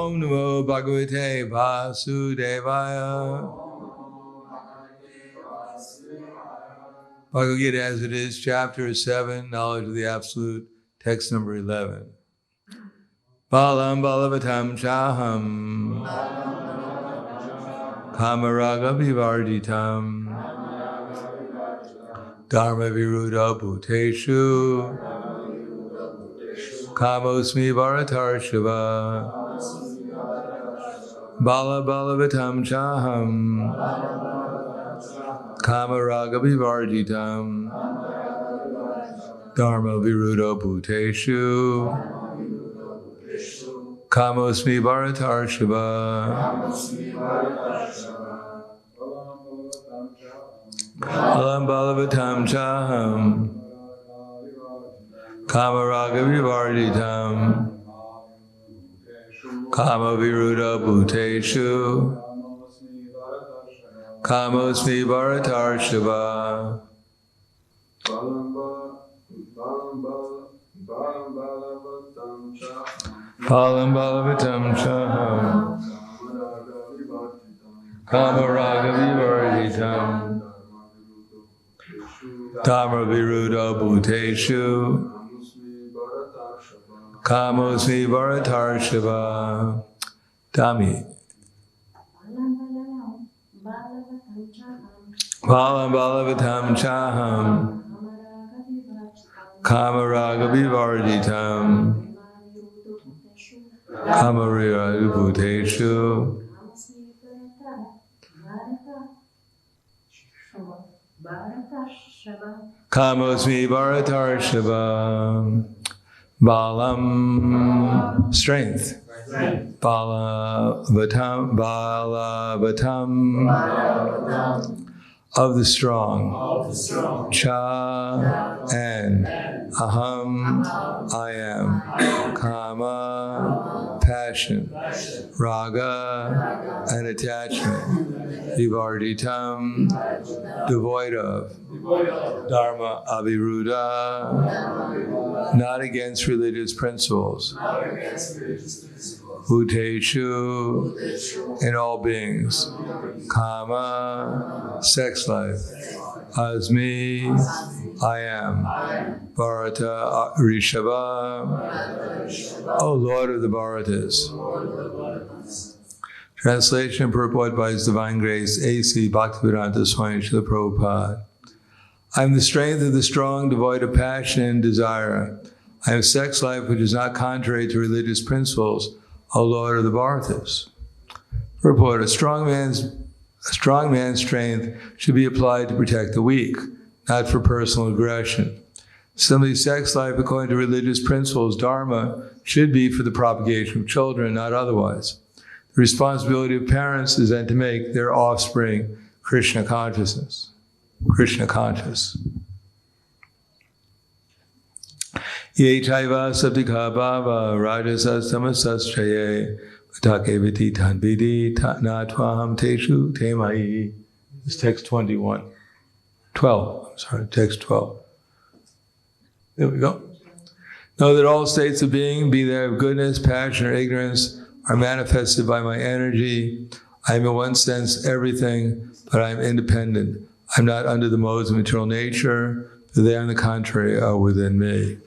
Om Namo Bhagavate Vasudevaya. Bhagavad Gita as it is, chapter 7, knowledge of the absolute, text number 11. Balam balavatam chaham kamaraga vivarditam dharma viruddha bhuteshu kamosmi bharatarshava bala balavatam chaham kamaraga vivarditam dharma viruddha bhuteshu kamosmi bharatarshava alam balavatam chaham kamaraga vivarditam kama viruddha bhuteshu kamosmi bharatarshava Palam balavatam chaham kamaraga vivarditam dharma viruddha bhuteshu kamosmi bharatarshava. Dami. Palam balavatam chaham kamaraga vivarditam kamaraga bhuteshu kamosmi bharatarshava. Balam, strength. Balavatam, of the strong. Cha, and. Aham, I am. Kama, passion. Raga, an attachment. Vivarditam, devoid of. Dharma, aviruddha, not against religious principles. Bhuteshu, in all beings. Kama, sex life. Asmi, I am. Bharata Rishabha, O Lord of the Bharatas. Translation and purport by His Divine Grace, A.C. Bhaktivedanta Swami Srila Prabhupada. I am the strength of the strong, devoid of passion and desire. I have sex life which is not contrary to religious principles, O Lord of the Bharatas. Purport, a strong man's strength should be applied to protect the weak, not for personal aggression. Similarly, sex life, according to religious principles, dharma, should be for the propagation of children, not otherwise. The responsibility of parents is then to make their offspring Krishna conscious. Ye chaiva sabdika bhava rajasas tamasas chaye patakevati tanvidi natwaham teshu temai. This is text 12. There we go. Know that all states of being, be they of goodness, passion, or ignorance, are manifested by my energy. I am in one sense everything, but I am independent. I am not under the modes of material nature, but they, on the contrary, are within me.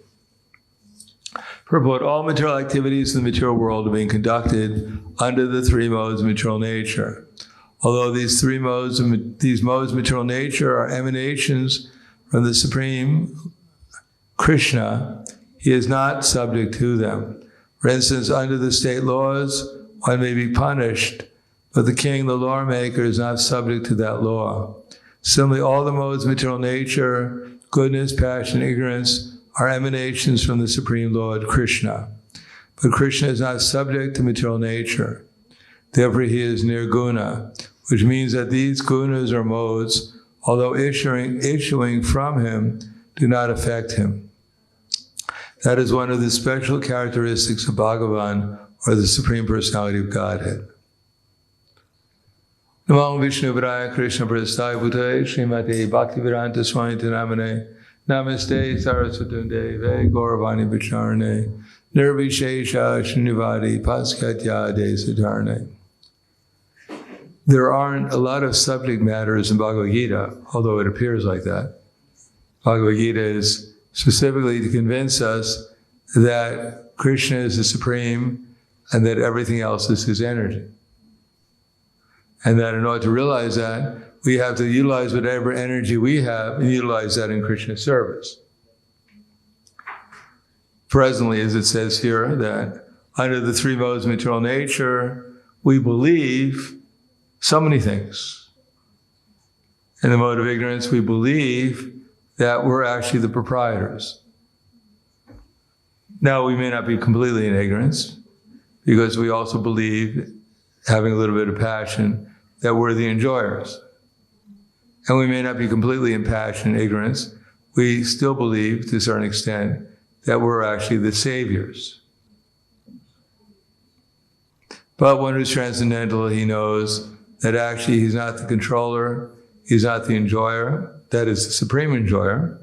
Purport, all material activities in the material world are being conducted under the three modes of material nature. Although these modes of material nature are emanations from the Supreme Krishna, he is not subject to them. For instance, under the state laws, one may be punished, but the king, the lawmaker, is not subject to that law. Similarly, all the modes of material nature, goodness, passion, ignorance, are emanations from the Supreme Lord Krishna. But Krishna is not subject to material nature. Therefore, he is nirguna, which means that these gunas or modes, although issuing from him, do not affect him. That is one of the special characteristics of Bhagavan, or the Supreme Personality of Godhead. Namo Vishnu Varaya Krishna Prasthaya Bhutaya Srimati Bhaktivedanta Swami Namane Namaste Saraswati Deve Gauravani Vicharane nirvishesha shrunivadi paskatya desatarne. There aren't a lot of subject matters in Bhagavad Gita, although it appears like that. Bhagavad Gita is specifically to convince us that Krishna is the supreme and that everything else is his energy. And that in order to realize that, we have to utilize whatever energy we have and utilize that in Krishna's service. Presently, as it says here, that under the three modes of material nature, we believe so many things. In the mode of ignorance, we believe that we're actually the proprietors. Now, we may not be completely in ignorance, because we also believe, having a little bit of passion, that we're the enjoyers. And we may not be completely in passion, ignorance. We still believe, to a certain extent, that we're actually the saviors. But one who's transcendental, he knows that actually he's not the controller, he's not the enjoyer, that is the supreme enjoyer,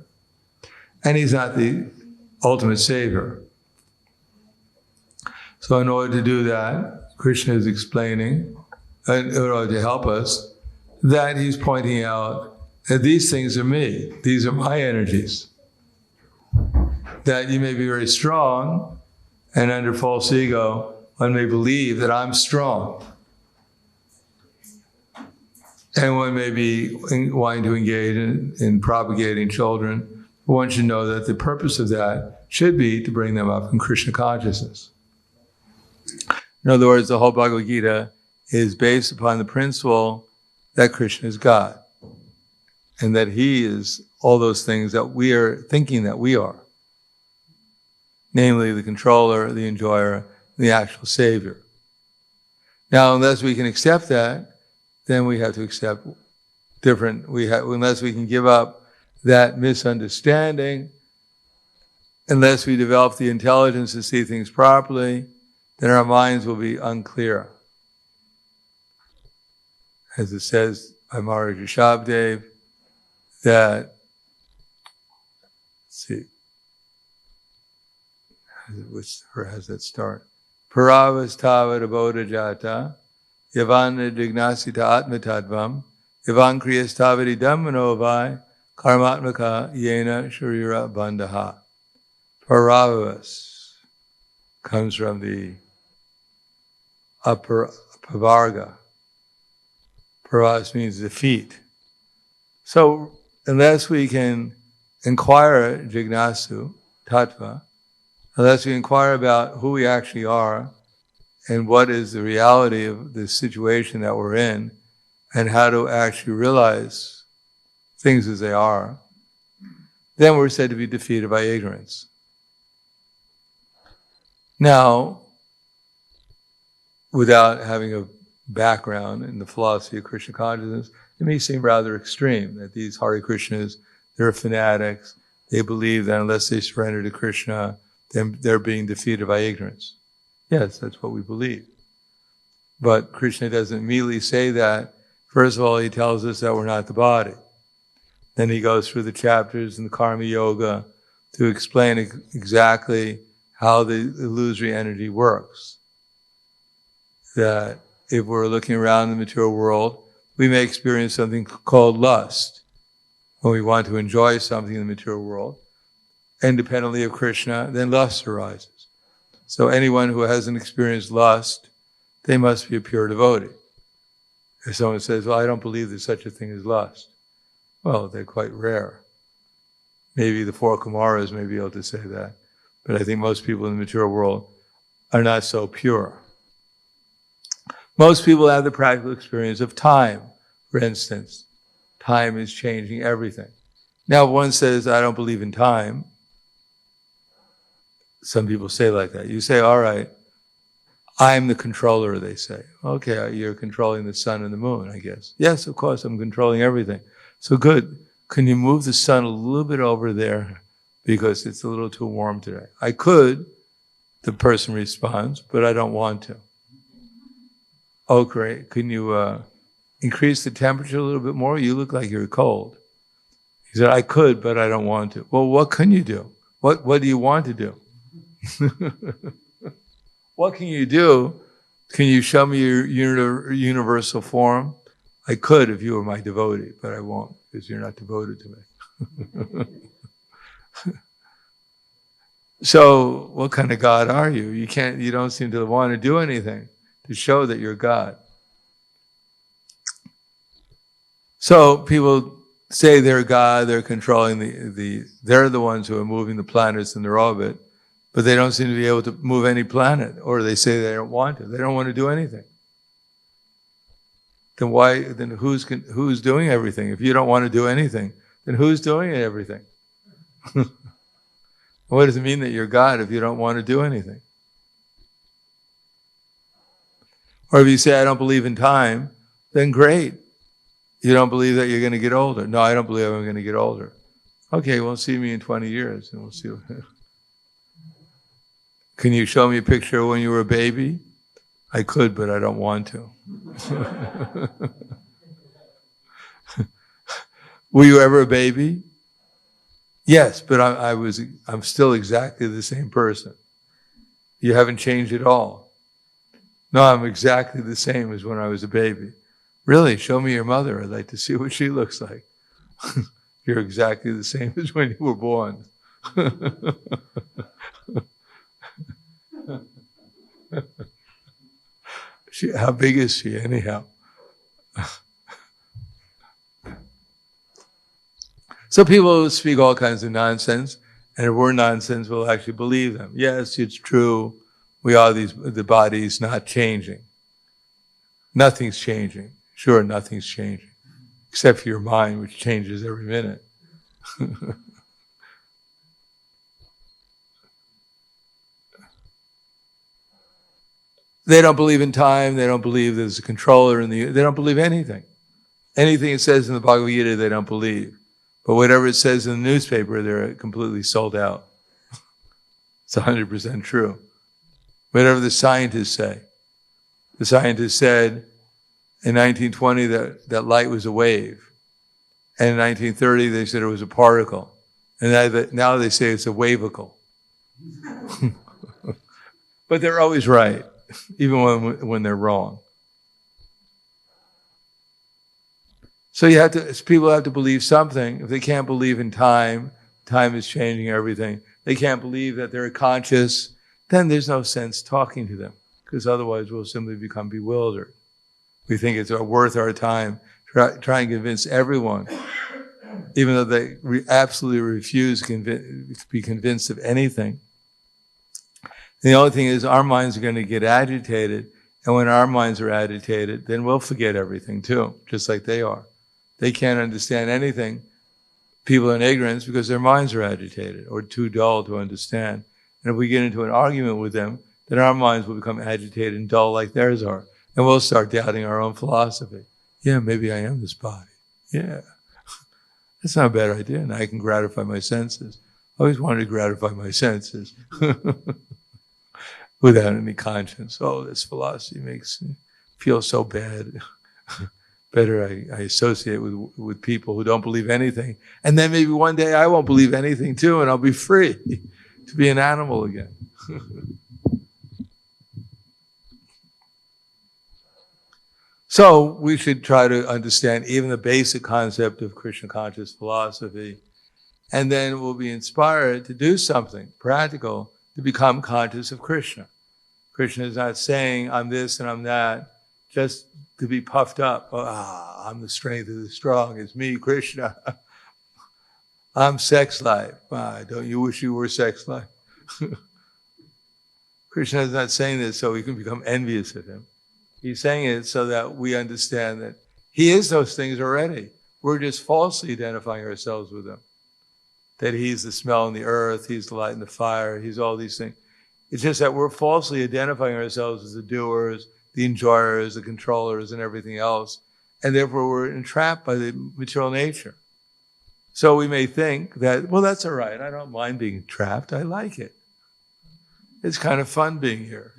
and he's not the ultimate savior. So in order to do that, Krishna is explaining, in order to help us, that he's pointing out that these things are me, these are my energies. That you may be very strong, and under false ego, one may believe that I'm strong. And one may be wanting to engage in propagating children, but one should know that the purpose of that should be to bring them up in Krishna consciousness. In other words, the whole Bhagavad Gita is based upon the principle that Krishna is God, and that he is all those things that we are thinking that we are, namely the controller, the enjoyer, the actual savior. Now, unless we can accept that, then we have to accept unless we can give up that misunderstanding, unless we develop the intelligence to see things properly, then our minds will be unclear. As it says by Maharaj Rishabdev, that, let's see, how does that start? Paravastava abodha jata, yavan dignasita atmatadvam, yavan kriyastavadi dhammanovai, karmatmaka yena sharira bandhaha. Paravas comes from the upper pavarga. Paravas means defeat. So, unless we can inquire jignasu, tattva, unless we inquire about who we actually are and what is the reality of the situation that we're in and how to actually realize things as they are, then we're said to be defeated by ignorance. Now, without having a background in the philosophy of Krishna consciousness, it may seem rather extreme that these Hare Krishnas, they're fanatics, they believe that unless they surrender to Krishna, then they're being defeated by ignorance. Yes, that's what we believe. But Krishna doesn't immediately say that. First of all, he tells us that we're not the body. Then he goes through the chapters in the Karma Yoga to explain exactly how the illusory energy works. That if we're looking around the material world, we may experience something called lust. When we want to enjoy something in the material world, independently of Krishna, then lust arises. So anyone who hasn't experienced lust, they must be a pure devotee. If someone says, well, I don't believe there's such a thing as lust. Well, they're quite rare. Maybe the four Kumaras may be able to say that. But I think most people in the material world are not so pure. Most people have the practical experience of time, for instance. Time is changing everything. Now, if one says, I don't believe in time, some people say like that. You say, all right, I'm the controller, they say. Okay, you're controlling the sun and the moon, I guess. Yes, of course, I'm controlling everything. So good. Can you move the sun a little bit over there because it's a little too warm today? I could, the person responds, but I don't want to. Oh, great. Can you increase the temperature a little bit more? You look like you're cold. He said, I could, but I don't want to. Well, what can you do? What do you want to do? What can you do? Can you show me your universal form? I could if you were my devotee, but I won't because you're not devoted to me. So what kind of God are you? You don't seem to want to do anything to show that you're God. So people say they're God, they're controlling they're the ones who are moving the planets in their orbit, but they don't seem to be able to move any planet, or they say they don't want to. They don't want to do anything. Then who's doing everything? If you don't want to do anything, then who's doing everything? What does it mean that you're God if you don't want to do anything? Or if you say, I don't believe in time, then great. You don't believe that you're going to get older. No, I don't believe I'm going to get older. Okay, well, see me in 20 years and we'll see. Can you show me a picture of when you were a baby? I could, but I don't want to. Were you ever a baby? Yes, but I'm still exactly the same person. You haven't changed at all. No, I'm exactly the same as when I was a baby. Really, show me your mother. I'd like to see what she looks like. You're exactly the same as when you were born. How big is she anyhow? So people speak all kinds of nonsense, and if we're nonsense, we'll actually believe them. Yes, it's true. The body's not changing. Nothing's changing. Sure, nothing's changing, except for your mind, which changes every minute. They don't believe in time. They don't believe there's a controller they don't believe anything. Anything it says in the Bhagavad Gita, they don't believe. But whatever it says in the newspaper, they're completely sold out. It's 100% true. Whatever the scientists say. The scientists said in 1920 that light was a wave. And in 1930, they said it was a particle. And now they say it's a wavicle. But they're always right, even when they're wrong. So people have to believe something. If they can't believe in time, time is changing everything. They can't believe that they're conscious, then there's no sense talking to them, because otherwise we'll simply become bewildered. We think it's worth our time try and convince everyone, even though they absolutely refuse to be convinced of anything. The only thing is our minds are going to get agitated, and when our minds are agitated, then we'll forget everything too, just like they are. They can't understand anything. People are in ignorance because their minds are agitated or too dull to understand. And if we get into an argument with them, then our minds will become agitated and dull like theirs are. And we'll start doubting our own philosophy. Yeah, maybe I am this body. Yeah. That's not a bad idea. And I can gratify my senses. I always wanted to gratify my senses without any conscience. Oh, this philosophy makes me feel so bad. Better I associate with people who don't believe anything. And then maybe one day I won't believe anything too, and I'll be free to be an animal again. So we should try to understand even the basic concept of Krishna conscious philosophy, and then we'll be inspired to do something practical to become conscious of Krishna. Krishna is not saying, I'm this and I'm that, just to be puffed up. I'm the strength of the strong. It's me, Krishna. I'm sex life. Don't you wish you were sex life? Krishna is not saying this so we can become envious of him. He's saying it so that we understand that he is those things already. We're just falsely identifying ourselves with him. That he's the smell in the earth, he's the light in the fire, he's all these things. It's just that we're falsely identifying ourselves as the doers, the enjoyers, the controllers, and everything else. And therefore we're entrapped by the material nature. So we may think that, well, that's all right. I don't mind being trapped. I like it. It's kind of fun being here.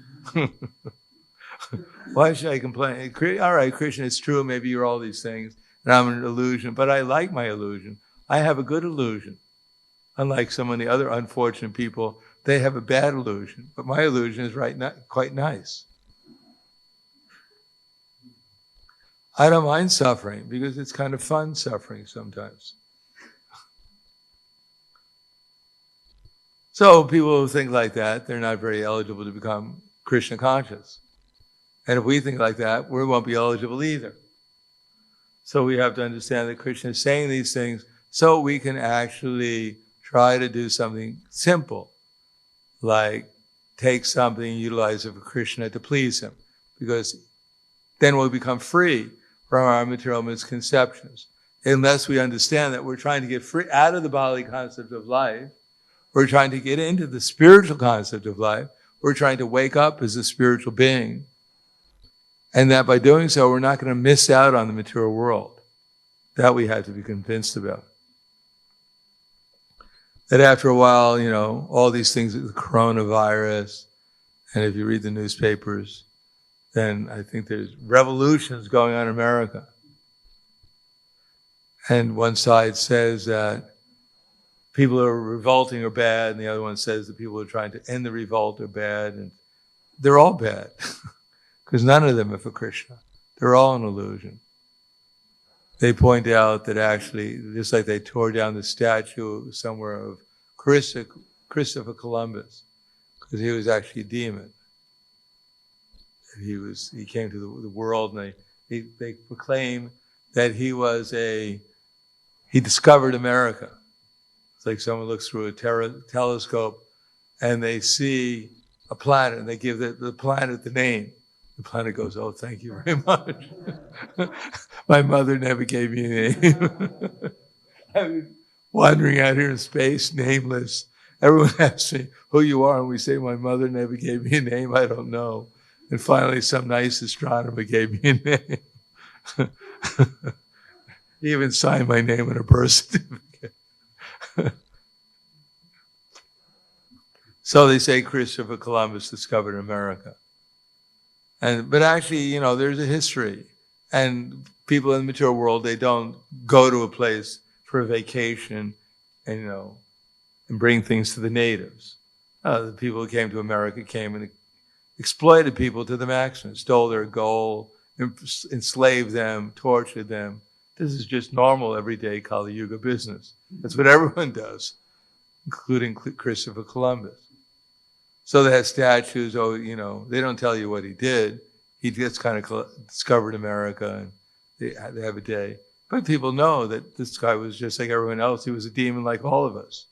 Why should I complain? All right, Krishna, it's true. Maybe you're all these things, and I'm an illusion, but I like my illusion. I have a good illusion. Unlike so many other unfortunate people they have a bad illusion, but my illusion is quite nice. I don't mind suffering because it's kind of fun suffering sometimes. So people who think like that, they're not very eligible to become Krishna conscious. And if we think like that, we won't be eligible either. So we have to understand that Krishna is saying these things so we can actually try to do something simple, like take something and utilize it for Krishna to please him, because then we'll become free from our material misconceptions. Unless we understand that we're trying to get free out of the bodily concept of life, we're trying to get into the spiritual concept of life, we're trying to wake up as a spiritual being, and that by doing so, we're not going to miss out on the material world. That we have to be convinced about. That after a while, all these things, the coronavirus, and if you read the newspapers, then I think there's revolutions going on in America. And one side says that people who are revolting are bad, and the other one says that people who are trying to end the revolt are bad, and they're all bad. Because none of them are for Krishna. They're all an illusion. They point out that actually, just like they tore down the statue somewhere of Christopher Columbus, because he was actually a demon. He came to the world, and they proclaim that he discovered America. It's like someone looks through a telescope and they see a planet, and they give the planet the name. The planet goes, "Oh, thank you very much. My mother never gave me a name." I'm wandering out here in space, nameless. Everyone asks me who you are, and we say, "My mother never gave me a name. I don't know." And finally, some nice astronomer gave me a name. He even signed my name on a birth certificate. So they say Christopher Columbus discovered America. But actually, there's a history. And people in the material world, they don't go to a place for a vacation and bring things to the natives. The people who came to America came and exploited people to the maximum, stole their gold, enslaved them, tortured them. This is just normal, everyday Kali Yuga business. That's what everyone does, including Christopher Columbus. So they have statues, they don't tell you what he did. He just kind of discovered America, and they have a day. But people know that this guy was just like everyone else. He was a demon like all of us.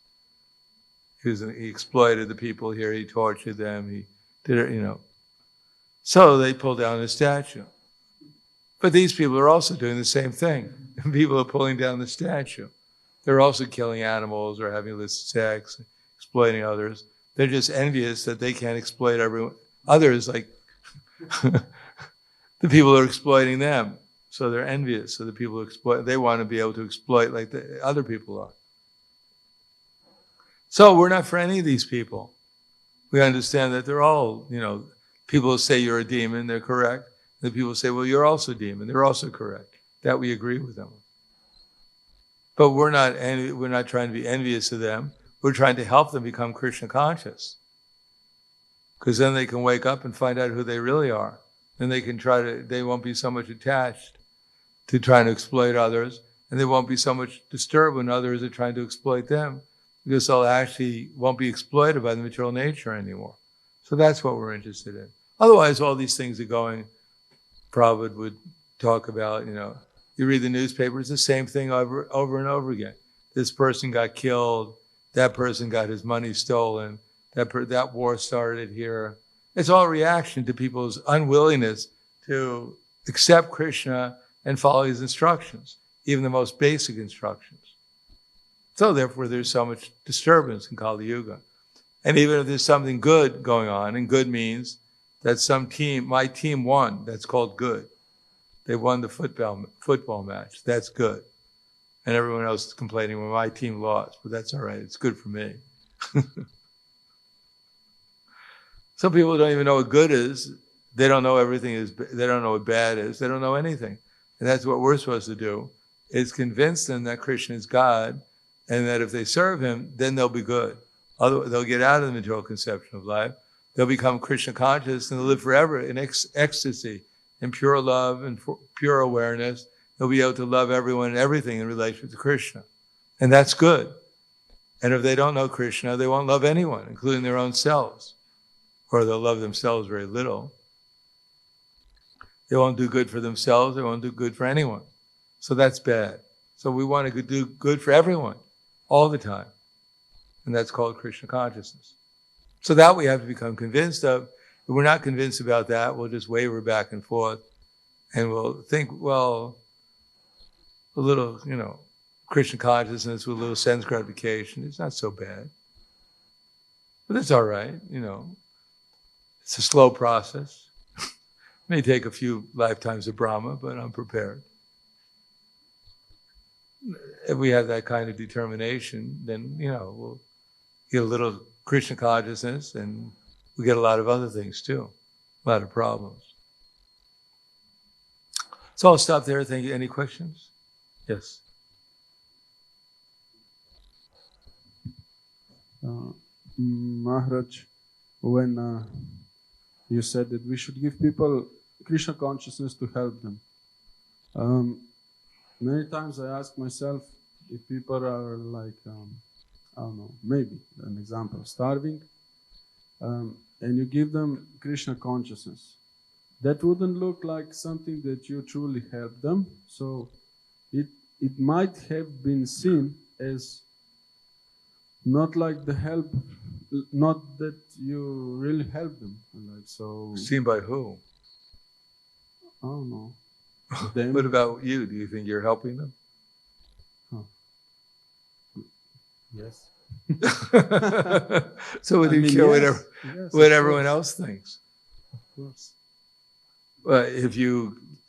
He exploited the people here. He tortured them. He did it, So they pulled down the statue. But these people are also doing the same thing. People are pulling down the statue. They're also killing animals or having illicit sex, exploiting others. They're just envious that they can't exploit others like the people who are exploiting them. So they're envious. So the people who exploit, they want to be able to exploit like the other people are. So we're not for any of these people. We understand that they're all, people who say you're a demon, they're correct. The people say, well, you're also a demon. They're also correct. That we agree with them. But we're not trying to be envious of them. We're trying to help them become Krishna conscious. Because then they can wake up and find out who they really are. Then they won't be so much attached to trying to exploit others. And they won't be so much disturbed when others are trying to exploit them. Because they'll actually won't be exploited by the material nature anymore. So that's what we're interested in. Otherwise, all these things are going, Prabhupada would talk about, you read the newspaper, it's the same thing over and over again. This person got killed, that person got his money stolen, that war started here. It's all reaction to people's unwillingness to accept Krishna and follow his instructions, even the most basic instructions. So therefore, there's so much disturbance in Kali Yuga. And even if there's something good going on, and good means that my team won, that's called good. They won the football match, that's good. And everyone else is complaining, well, my team lost, but that's all right, it's good for me. Some people don't even know what good is. They don't know they don't know what bad is. They don't know anything. And that's what we're supposed to do, is convince them that Krishna is God, and that if they serve him, then they'll be good. They'll get out of the material conception of life. They'll become Krishna conscious and they'll live forever in ecstasy, in pure love and pure awareness. They'll be able to love everyone and everything in relation to Krishna. And that's good. And if they don't know Krishna, they won't love anyone, including their own selves. Or they'll love themselves very little. They won't do good for themselves. They won't do good for anyone. So that's bad. So we want to do good for everyone, all the time. And that's called Krishna consciousness. So that we have to become convinced of. If we're not convinced about that, we'll just waver back and forth. And we'll think, well, a little, Krishna consciousness with a little sense gratification, it's not so bad. But it's all right, It's a slow process. May take a few lifetimes of Brahma, but I'm prepared. If we have that kind of determination, then, we'll get a little Krishna consciousness and we get a lot of other things too, a lot of problems. So I'll stop there. Thank you. Any questions? Yes. Maharaj, when you said that we should give people Krishna consciousness to help them. Many times I ask myself if people are like, I don't know, maybe an example, starving, and you give them Krishna consciousness. That wouldn't look like something that you truly help them. So it might have been seen as not like the help, not that you really help them. Like, so seen by who? I don't know. What about you? Do you think you're helping them? Yes. So what do you care what everyone else thinks? Of course.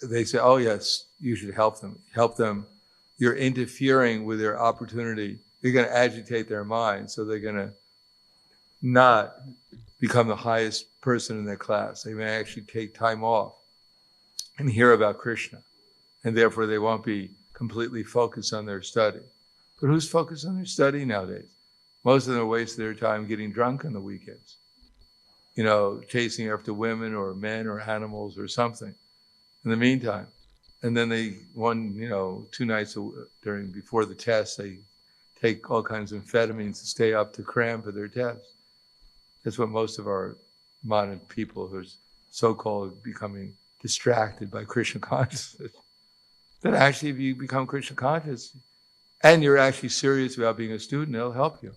They say, oh yes, you should help them. You're interfering with their opportunity. You're going to agitate their mind, so they're going to not become the highest person in their class. They may actually take time off and hear about Krishna, and therefore they won't be completely focused on their study. But who's focused on their study nowadays? Most of them waste their time getting drunk on the weekends, chasing after women or men or animals or something in the meantime. And then 2 nights before the test, they take all kinds of amphetamines to stay up to cram for their test. That's what most of our modern people who are so-called becoming distracted by Krishna consciousness. That actually, if you become Krishna conscious and you're actually serious about being a student, it'll help you.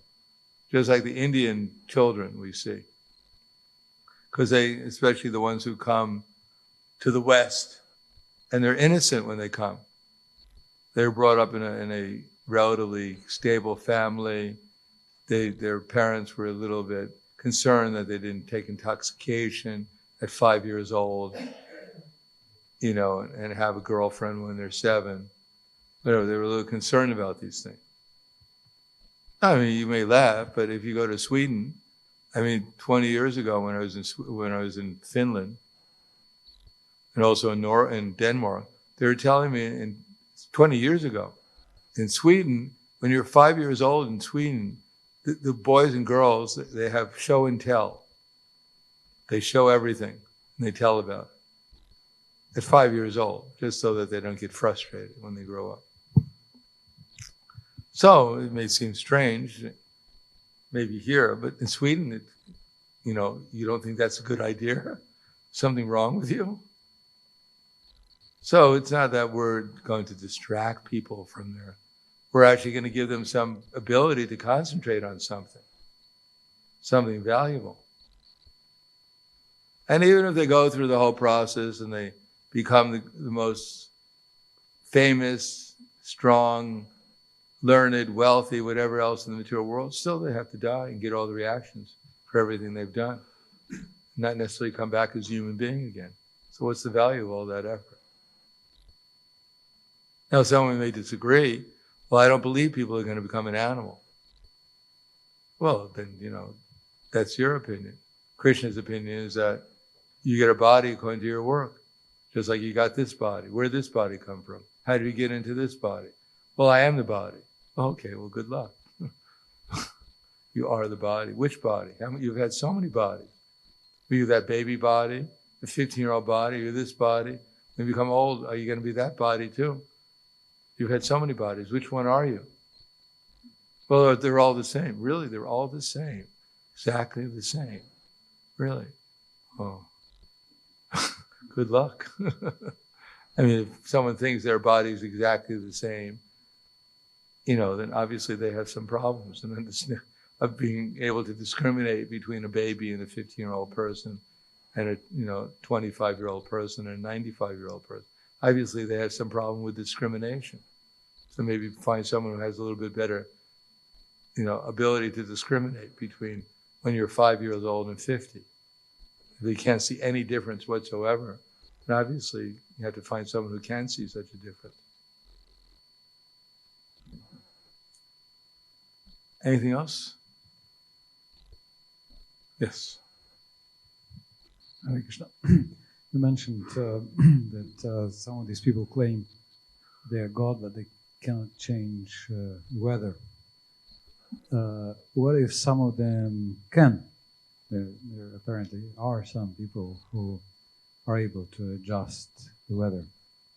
Just like the Indian children we see. Because they, especially the ones who come to the West, and they're innocent when they come. They're brought up in a relatively stable family. Their parents were a little bit concerned that they didn't take intoxication at 5 years old, and have a girlfriend when they're 7. Whatever, they were a little concerned about these things. I mean, you may laugh, but if you go to Sweden, 20 years ago when I was in Finland, and also in Denmark, they were telling me 20 years ago, in Sweden, when you're 5 years old in Sweden, the boys and girls, they have show and tell. They show everything, and they tell about it. At 5 years old, just so that they don't get frustrated when they grow up. So it may seem strange, maybe here, but in Sweden, you don't think that's a good idea? Something wrong with you? So it's not that we're going to distract people from there. We're actually going to give them some ability to concentrate on something valuable. And even if they go through the whole process and they become the most famous, strong, learned, wealthy, whatever else in the material world, still they have to die and get all the reactions for everything they've done. Not necessarily come back as a human being again. So what's the value of all that effort? Now, someone may disagree. Well, I don't believe people are going to become an animal. Well, then, that's your opinion. Krishna's opinion is that you get a body according to your work. Just like you got this body. Where did this body come from? How did you get into this body? Well, I am the body. Okay, well, good luck. You are the body. Which body? You've had so many bodies. Are you that baby body, the 15-year-old body, you're this body? When you become old, are you going to be that body too? You've had so many bodies. Which one are you? Well, they're all the same. Really, they're all the same. Exactly the same. Really. Oh. Good luck. I mean, if someone thinks their body is exactly the same, then obviously they have some problems of being able to discriminate between a baby and a 15-year-old person and a 25-year-old person and a 95-year-old person. Obviously, they have some problem with discrimination. So maybe find someone who has a little bit better, ability to discriminate between when you're 5 years old and 50. If they can't see any difference whatsoever, then obviously you have to find someone who can see such a difference. Anything else? Yes. Hare Krishna. You mentioned that some of these people claim they are God, but they cannot change the weather. What if some of them can? There apparently are some people who are able to adjust the weather.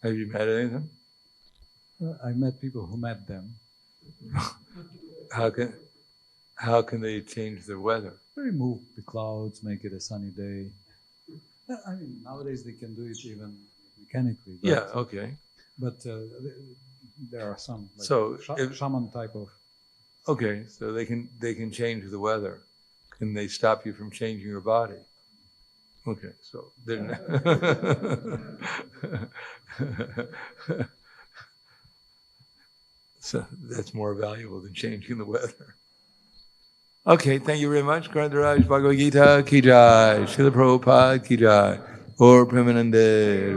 Have you met any of them? I met people who met them. How can they change the weather? Remove the clouds, make it a sunny day. I mean, nowadays they can do it even mechanically. But, Yeah, okay. But there are some shaman type of. Okay, so they can change the weather. Can they stop you from changing your body? Okay, so so that's more valuable than changing the weather. Okay, thank you very much. Grantaraj Bhagavad Gita ki jai, Srila Prabhupada ki jai, or Premanande.